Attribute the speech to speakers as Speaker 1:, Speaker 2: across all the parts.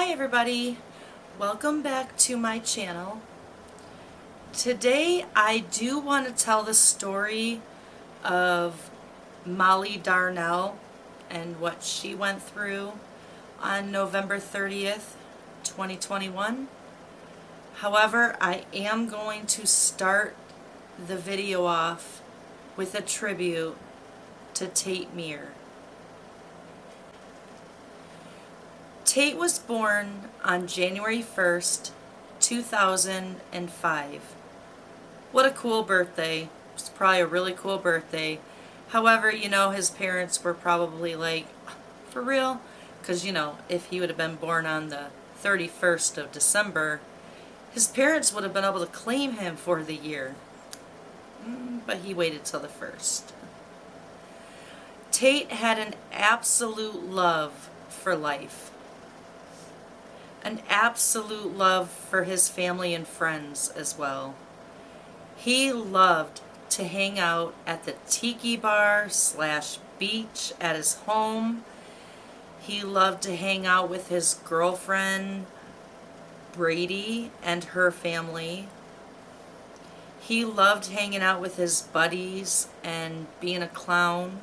Speaker 1: Hi everybody, welcome back to my channel. Today I do want to tell the story of Molly Darnell and what she went through on November 30th, 2021. However, I am going to start the video off with a tribute to Tate Myre. Tate was born on January 1st, 2005. What a cool birthday. It's probably a really cool birthday. However, his parents were probably like, for real? Because, if he would have been born on the 31st of December, his parents would have been able to claim him for the year. But he waited till the 1st. Tate had an absolute love for life. An absolute love for his family and friends as well. He loved to hang out at the tiki bar / beach at his home. He loved to hang out with his girlfriend Brady and her family. He loved hanging out with his buddies and being a clown.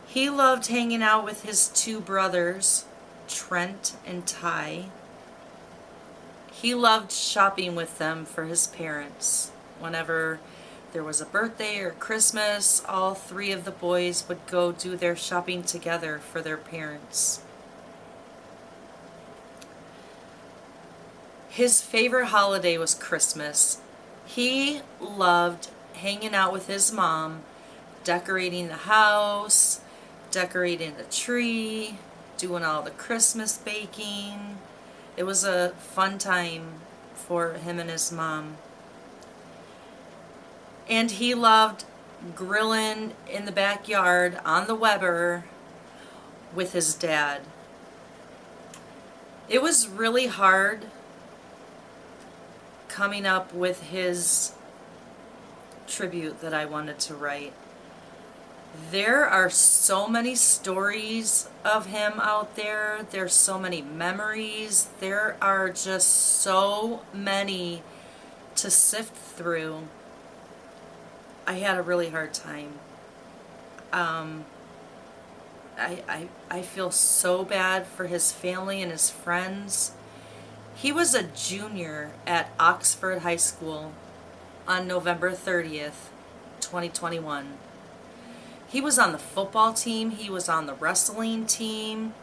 Speaker 1: He loved hanging out with his two brothers, Trent and Ty. He loved shopping with them for his parents. Whenever there was a birthday or Christmas, all three of the boys would go do their shopping together for their parents. His favorite holiday was Christmas. He loved hanging out with his mom, decorating the house, decorating the tree, doing all the Christmas baking. It was a fun time for him and his mom. And he loved grilling in the backyard on the Weber with his dad. It was really hard coming up with his tribute that I wanted to write. There are so many stories of him out there. There's so many memories. There are just so many to sift through. I had a really hard time. I feel so bad for his family and his friends. He was a junior at Oxford High School on November 30th, 2021. He was on the football team. He was on the wrestling team.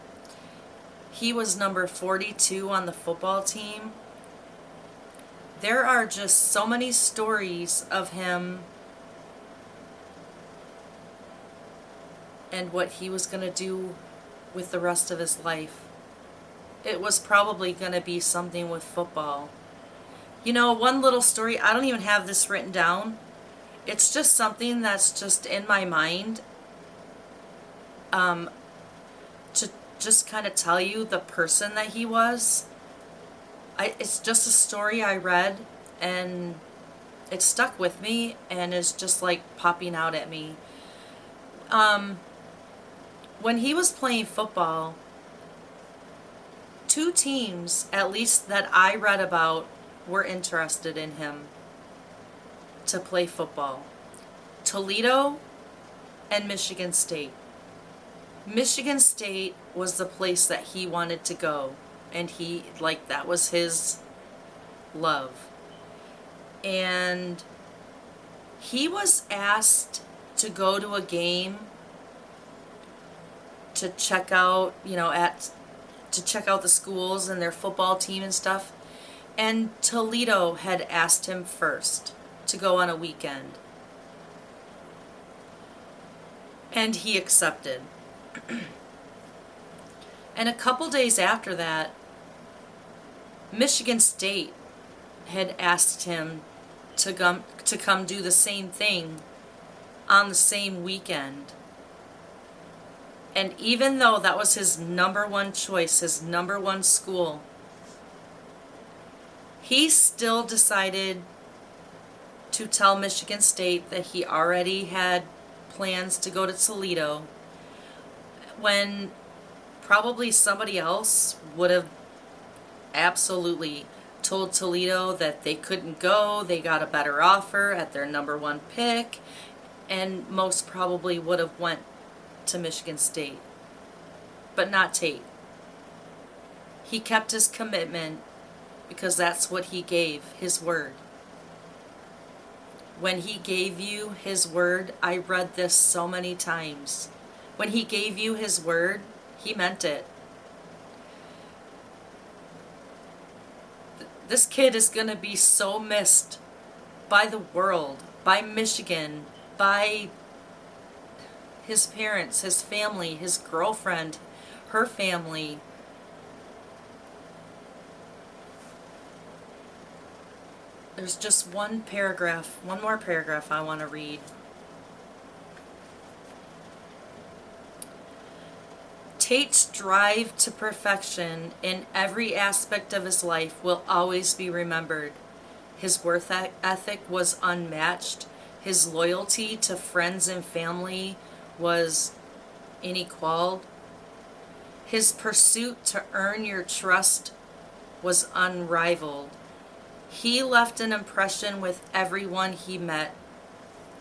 Speaker 1: He was number 42 on the football team. There are just so many stories of him and what he was going to do with the rest of his life. It was probably going to be something with football. One little story, I don't even have this written down. It's just something that's just in my mind to just kind of tell you the person that he was. It's just a story I read and it stuck with me and is just like popping out at me. When he was playing football, two teams, at least that I read about, were interested in him to play football. Toledo and Michigan State. Michigan State was the place that he wanted to go, and that was his love. And he was asked to go to a game to check out, to check out the schools and their football team and stuff. And Toledo had asked him first to go on a weekend. And he accepted. And a couple days after that, Michigan State had asked him to come do the same thing on the same weekend. And even though that was his number one choice, his number one school, he still decided to tell Michigan State that he already had plans to go to Toledo, when Probably somebody else would have absolutely told Toledo that they couldn't go, they got a better offer at their number one pick, and most probably would have went to Michigan State. But not Tate. He kept his commitment because that's what he gave, his word. When he gave you his word, I read this so many times. When he gave you his word, he meant it. This kid is going to be so missed by the world, by Michigan, by his parents, his family, his girlfriend, her family. There's just one more paragraph I want to read. Tate's drive to perfection in every aspect of his life will always be remembered. His work ethic was unmatched. His loyalty to friends and family was unequaled. His pursuit to earn your trust was unrivaled. He left an impression with everyone he met.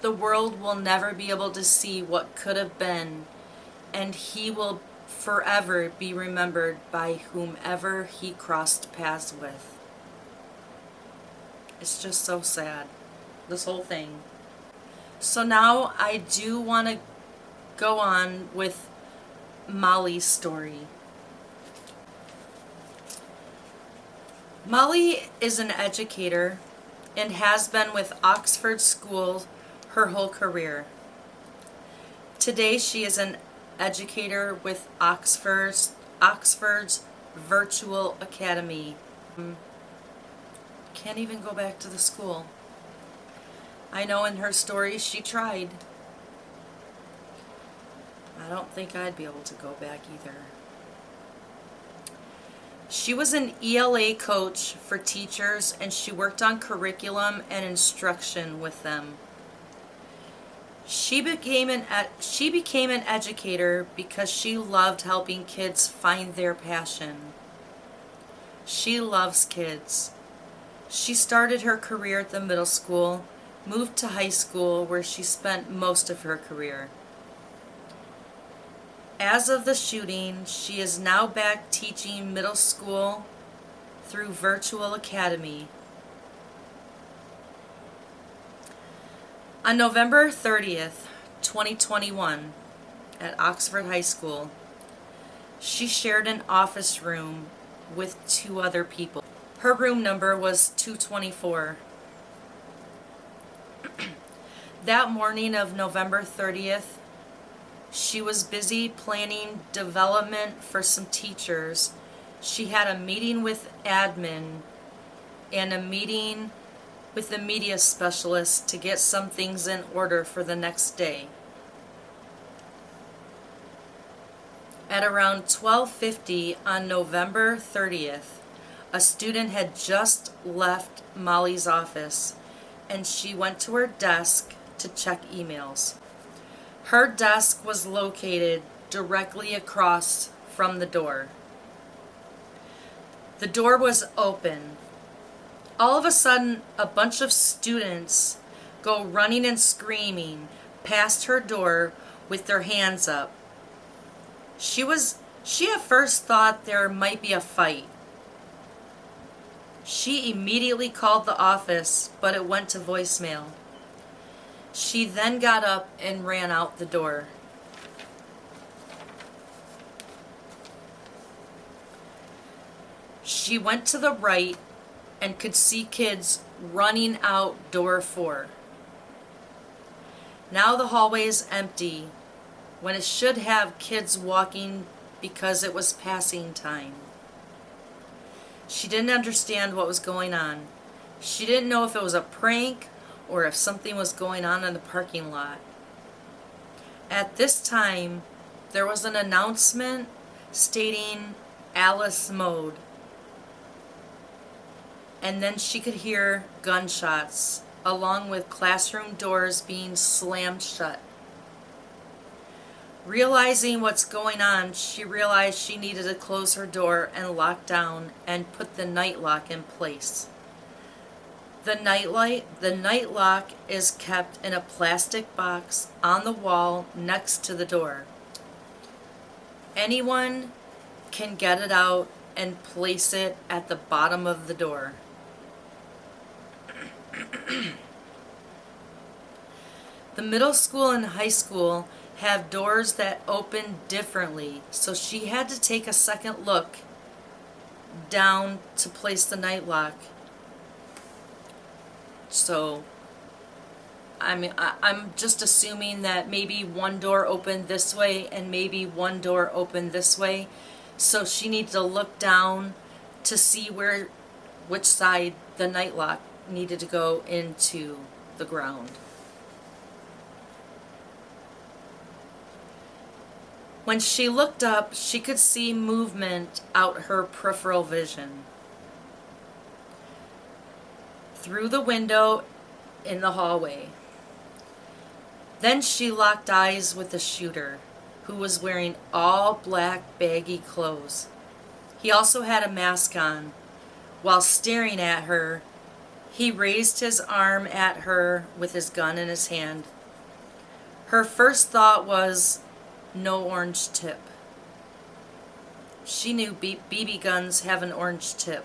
Speaker 1: The world will never be able to see what could have been, and he will forever be remembered by whomever he crossed paths with. It's just so sad, this whole thing. So now I do want to go on with Molly's story. Molly is an educator and has been with Oxford School her whole career. Today she is an educator with Oxford's Virtual Academy. Can't even go back to the school. I know in her story she tried. I don't think I'd be able to go back either. She was an ELA coach for teachers, and she worked on curriculum and instruction with them. She became an educator because she loved helping kids find their passion. She loves kids. She started her career at the middle school, moved to high school where she spent most of her career. As of the shooting, she is now back teaching middle school through Virtual Academy. On November 30th, 2021, at Oxford High School, she shared an office room with 2 other people. Her room number was 224. That morning of November 30th, she was busy planning development for some teachers. She had a meeting with admin and a meeting with the media specialist to get some things in order for the next day. At around 12:50 on November 30th, a student had just left Molly's office, and she went to her desk to check emails. Her desk was located directly across from the door. The door was open. All of a sudden, a bunch of students go running and screaming past her door with their hands up. She at first thought there might be a fight. She immediately called the office, but it went to voicemail. She then got up and ran out the door. She went to the right and could see kids running out door 4. Now the hallway is empty when it should have kids walking because it was passing time. She didn't understand what was going on. She didn't know if it was a prank or if something was going on in the parking lot. At this time, there was an announcement stating Alice mode. And then she could hear gunshots, along with classroom doors being slammed shut. Realizing what's going on, she realized she needed to close her door and lock down and put the night lock in place. The night lock is kept in a plastic box on the wall next to the door. Anyone can get it out and place it at the bottom of the door. The middle school and high school have doors that open differently, so she had to take a second look down to place the night lock. So I'm just assuming that maybe one door opened this way and maybe one door opened this way. So she needed to look down to see which side the night lock needed to go into the ground. When she looked up, she could see movement out her peripheral vision. Through the window in the hallway. Then she locked eyes with the shooter, who was wearing all black baggy clothes. He also had a mask on. While staring at her, he raised his arm at her with his gun in his hand. Her first thought was, no orange tip. She knew BB guns have an orange tip.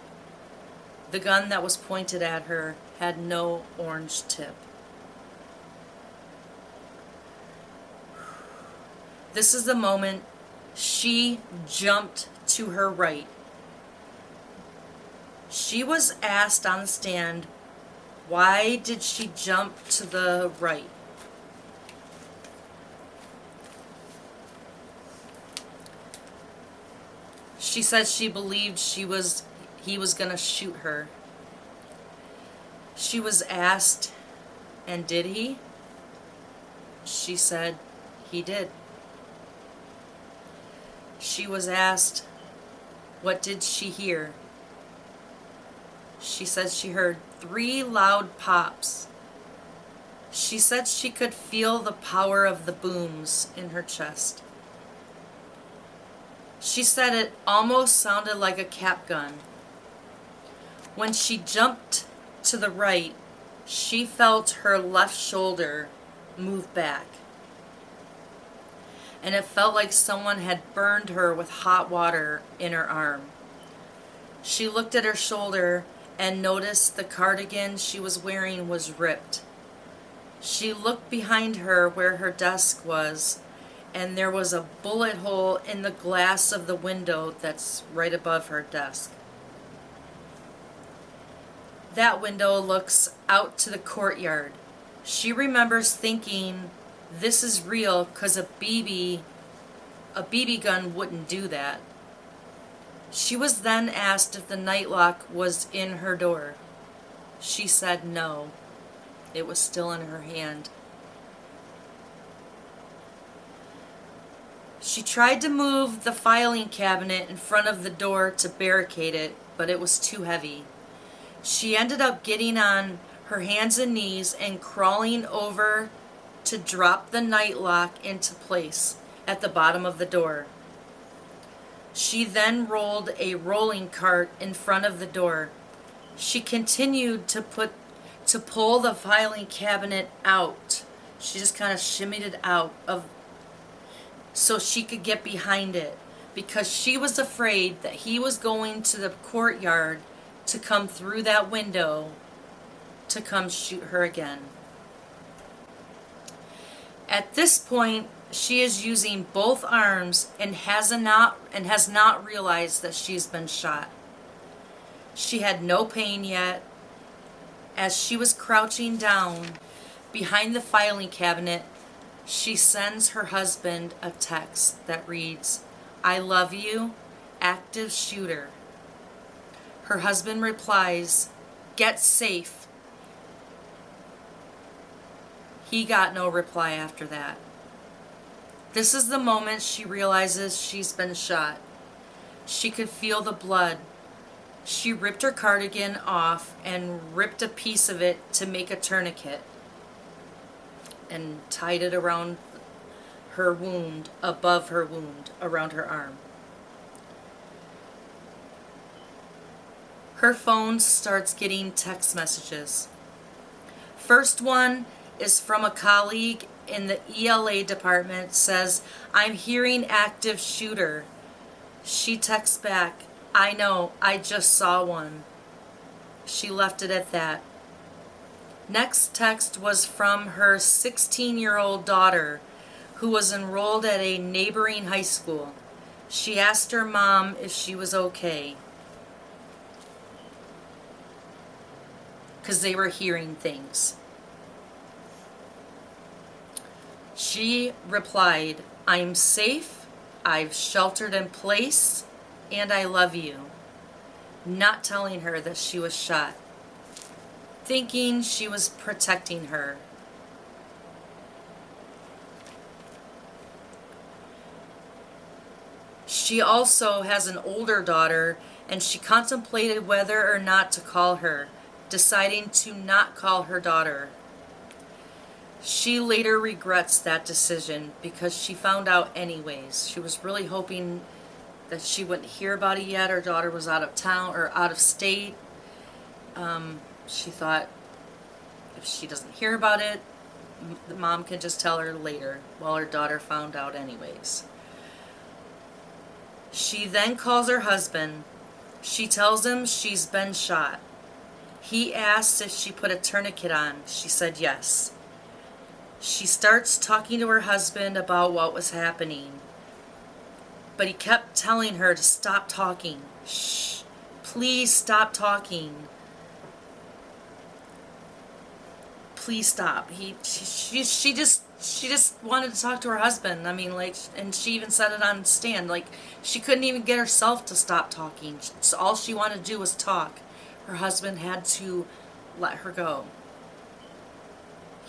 Speaker 1: The gun that was pointed at her had no orange tip. This is the moment she jumped to her right. She was asked on the stand, why did she jump to the right? She said she believed he was going to shoot her. She was asked, and did he? She said he did. She was asked, what did she hear? She said she heard 3 loud pops. She said she could feel the power of the booms in her chest. She said it almost sounded like a cap gun. When she jumped to the right, she felt her left shoulder move back. And it felt like someone had burned her with hot water in her arm. She looked at her shoulder and noticed the cardigan she was wearing was ripped. She looked behind her where her desk was, and there was a bullet hole in the glass of the window that's right above her desk. That window looks out to the courtyard. She remembers thinking, this is real because a BB gun wouldn't do that. She was then asked if the night lock was in her door. She said no. It was still in her hand. She tried to move the filing cabinet in front of the door to barricade it, but it was too heavy. She ended up getting on her hands and knees and crawling over to drop the night lock into place at the bottom of the door. She then rolled a rolling cart in front of the door. She continued to pull the filing cabinet out. She just kind of shimmied it out so she could get behind it, because she was afraid that he was going to the courtyard to come through that window to come shoot her again. At this point, she is using both arms and has not realized that she's been shot. She had no pain yet. As she was crouching down behind the filing cabinet, she sends her husband a text that reads, "I love you, active shooter." Her husband replies, "Get safe." He got no reply after that. This is the moment she realizes she's been shot. She could feel the blood. She ripped her cardigan off and ripped a piece of it to make a tourniquet and tied it around her wound, above her wound, around her arm. Her phone starts getting text messages. First one is from a colleague in the ELA department, says, "I'm hearing active shooter." She texts back, "I know, I just saw one." She left it at that. Next text was from her 16-year-old daughter, who was enrolled at a neighboring high school. She asked her mom if she was okay, because they were hearing things. She replied, "I'm safe, I've sheltered in place, and I love you," not telling her that she was shot, thinking she was protecting her. She also has an older daughter, and she contemplated whether or not to call her, deciding to not call her daughter. She later regrets that decision because she found out anyways. She was really hoping that she wouldn't hear about it yet. Her daughter was out of town or out of state. She thought if she doesn't hear about it, the mom can just tell her later. Well, her daughter found out anyways. She then calls her husband. She tells him she's been shot. He asks if she put a tourniquet on. She said yes. She starts talking to her husband about what was happening, but he kept telling her to stop talking. Shh, please stop talking. Please stop. She just wanted to talk to her husband. I mean, like, and she even said it on stand. Like, she couldn't even get herself to stop talking. So all she wanted to do was talk. Her husband had to let her go.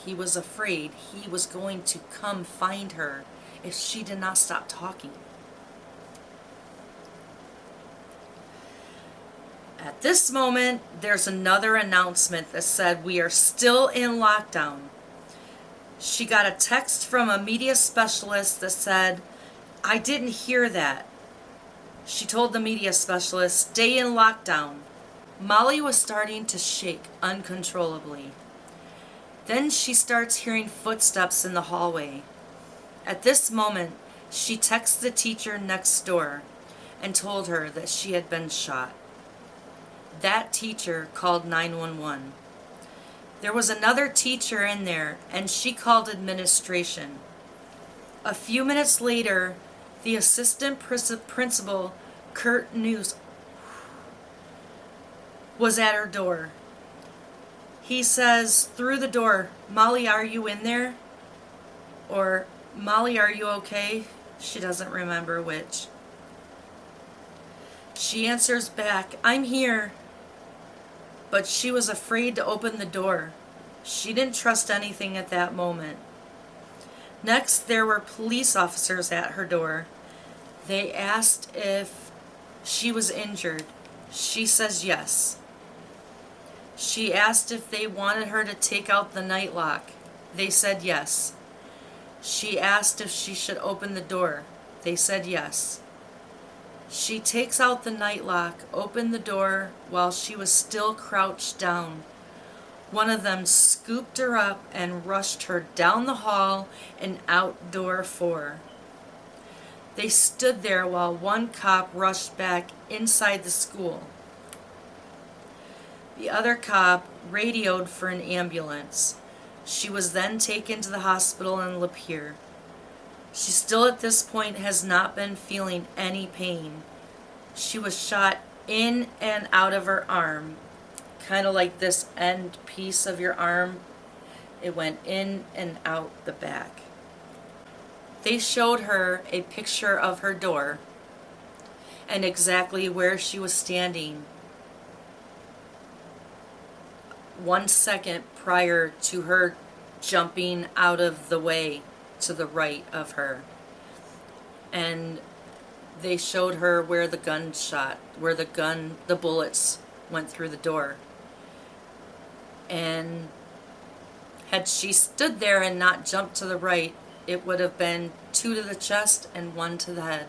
Speaker 1: He was afraid he was going to come find her if she did not stop talking. At this moment, there's another announcement that said we are still in lockdown. She got a text from a media specialist that said, "I didn't hear that." She told the media specialist, "Stay in lockdown." Molly was starting to shake uncontrollably. Then she starts hearing footsteps in the hallway. At this moment, she texts the teacher next door and told her that she had been shot. That teacher called 911. There was another teacher in there, and she called administration. A few minutes later, the assistant principal, Kurt News, was at her door. He says through the door, "Molly, are you in there?" Or, "Molly, are you okay?" She doesn't remember which. She answers back, "I'm here." But she was afraid to open the door. She didn't trust anything at that moment. Next, there were police officers at her door. They asked if she was injured. She says yes. She asked if they wanted her to take out the night lock. They said yes. She asked if she should open the door. They said yes. She takes out the night lock, opened the door while she was still crouched down. One of them scooped her up and rushed her down the hall and out door 4. They stood there while one cop rushed back inside the school. The other cop radioed for an ambulance. She was then taken to the hospital in Lapeer. She still at this point has not been feeling any pain. She was shot in and out of her arm, kind of like this end piece of your arm. It went in and out the back. They showed her a picture of her door and exactly where she was standing 1 second prior to her jumping out of the way to the right of her. And they showed her where the gun shot, where the bullets went through the door. And had she stood there and not jumped to the right, it would have been 2 to the chest and 1 to the head.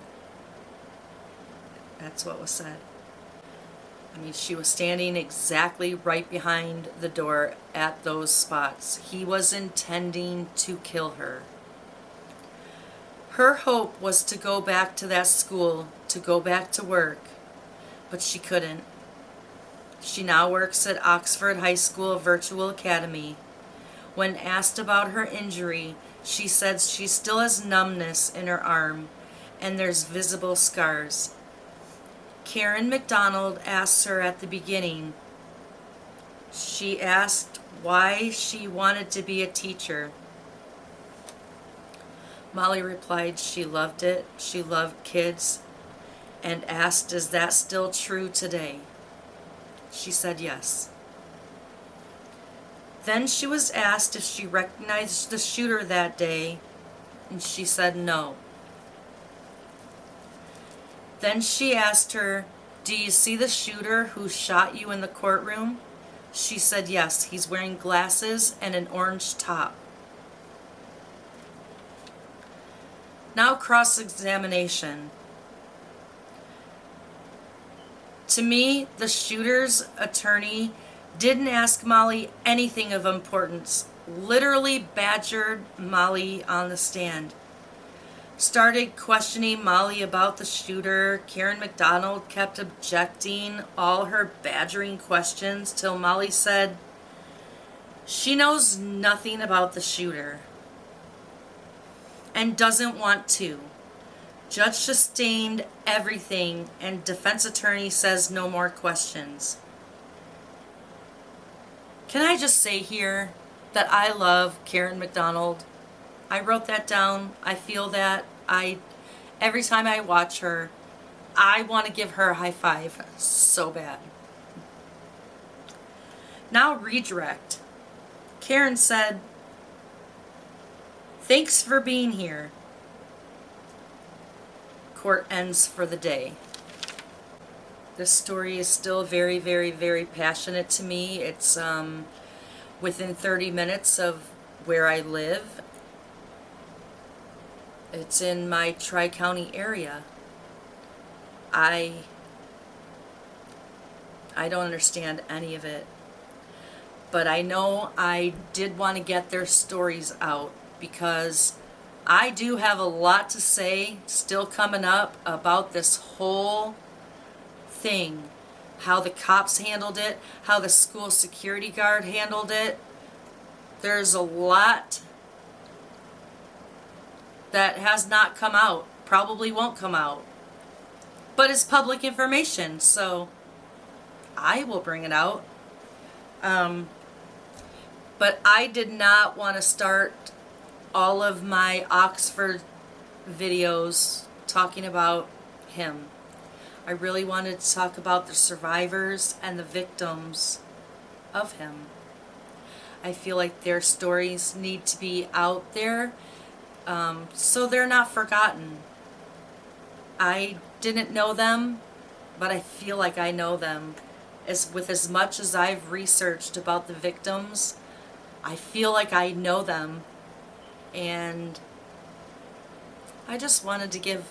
Speaker 1: That's what was said. I mean, she was standing exactly right behind the door at those spots. He was intending to kill her. Her hope was to go back to that school, to go back to work, but she couldn't. She now works at Oxford High School Virtual Academy. When asked about her injury, she says she still has numbness in her arm and there's visible scars. Karen McDonald asks her at the beginning. She asked why she wanted to be a teacher. Molly replied she loved it, she loved kids, and asked, is that still true today? She said yes. Then she was asked if she recognized the shooter that day, and she said no. Then she asked her, do you see the shooter who shot you in the courtroom? She said yes, he's wearing glasses and an orange top. Now cross-examination. To me, the shooter's attorney didn't ask Molly anything of importance, literally badgered Molly on the stand. Started questioning Molly about the shooter. Karen McDonald kept objecting all her badgering questions till Molly said she knows nothing about the shooter and doesn't want to. Judge sustained everything and defense attorney says no more questions. Can I just say here that I love Karen McDonald? I wrote that down. I feel that. Every time I watch her, I want to give her a high five so bad. Now redirect. Karen said, thanks for being here. Court ends for the day. This story is still very, very, very passionate to me. It's within 30 minutes of where I live. It's in my Tri-County area. I don't understand any of it. But I know I did want to get their stories out because I do have a lot to say still coming up about this whole thing. How the cops handled it, how the school security guard handled it. There's a lot that has not come out, probably won't come out, but it's public information, so I will bring it out. But I did not want to start all of my Oxford videos talking about him. I really wanted to talk about the survivors and the victims of him. I feel like their stories need to be out there so they're not forgotten. I didn't know them, but I feel like I know them. With as much as I've researched about the victims, I feel like I know them. And I just wanted to give